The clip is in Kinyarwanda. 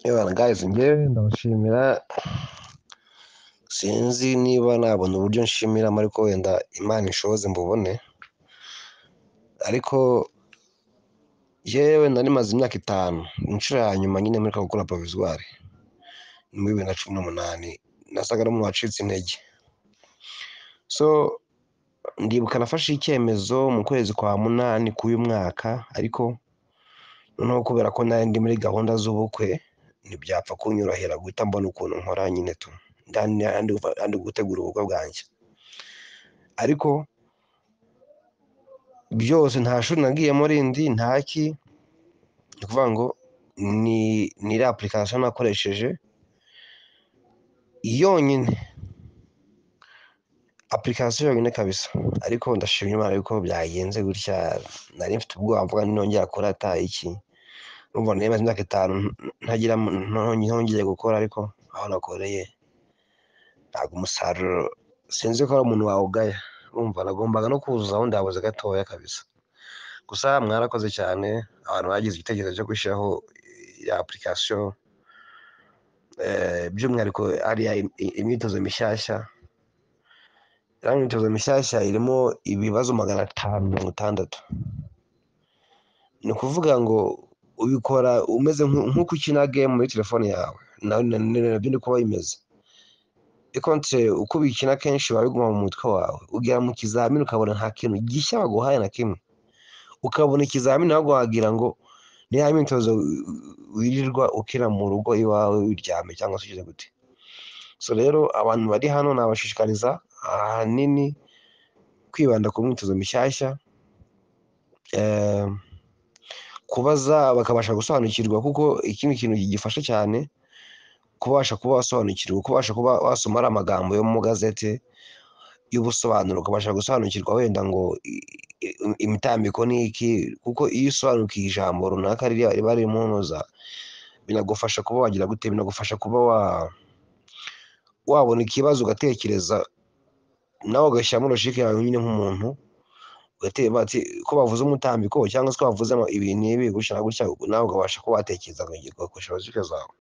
Ewana guys, njyewe ndabashimira, sinzi niba nabona uburyo nshimiramo ariko wenda Imana inshoboze mbubone, ariko yewe nari maze imyaka 5 inshuro ya nyuma nyine mperuka gukora provisoire ni muri 2018, nasaga n'umuntu wacitse intege. So ndibuka nafashe icyemezo mu kwezi kwa munani k'uyu mwaka, ariko noneho kubera ko nari ndi muri gahunda z'ubukwe ntibyapfa kunyorohera guhita mbona ukuntu nkora nyine tu ndi gutegura ubukwe bwanjye, ariko byose nta shuri nagiyemo rindi ntaki, ni ukuvuga ngo ni iriya application nakoresheje yonyine, application yonyine kabisa. Ariko ndashimira Imana yuko byagenze gutya, nari mfite ubwoba mvuga nongera kurata iki, urumva nari maze imyaka 5 ntagira ntongeye gukora, ariko aho nakoreye ntabwo umusaruro, sinzi ko ari umuntu wawugaya, urumva nagombaga no kuzuzaho ndabuze gatoya kabisa. Gusa mwarakoze cyane abantu bagize igitekerezo cyo gushyiraho ya application, by'umwihariko hariya imyitozo mishyashya. Iriya myitozo mishyashya irimo ibibazo 560. Ni ukuvuga ngo ubikora umeze nk'uko ukina game muri telefone yawe, nabyo ndi kuba bimeze. Ekonse uko ubikina kenshi biba biguma mu mutwe wawe, ugera mu kizamini ukabona nta kintu gishya baguhaye na kimwe, ukabona ikizamini ahubwo wagira ngo ni ya myitozo wirirwa ukina mu rugo iwawe wiryame cyangwa se ugize gute. So rero abantu bari hano nabashishikariza ahanini kwibanda ku myitozo mishyashya, kubaza bakabasha gusobanukirwa, kuko ikindi kintu gifasha cyane kubasha kuba wasobanukirwa, kubasha kuba wasoma ari amagambo yo mu gazete y'ubusobanuro, ukabasha gusobanukirwa wenda ngo imitambiko ni iki, kuko iyo usobanukiye ijambo runaka riba ririmo ntuza, binagufasha kuba wagira gute, binagufasha kuba wabona ikibazo ugatekereza nawe ugashyiramo logique yawe nyine nk'umuntu, ugateba ati ko bavuze umutambiko cyangwa se ko bavuze ibi n'ibi gutya na gutya, nawe ukabasha kuba watekereza ugakoresha logique zawe.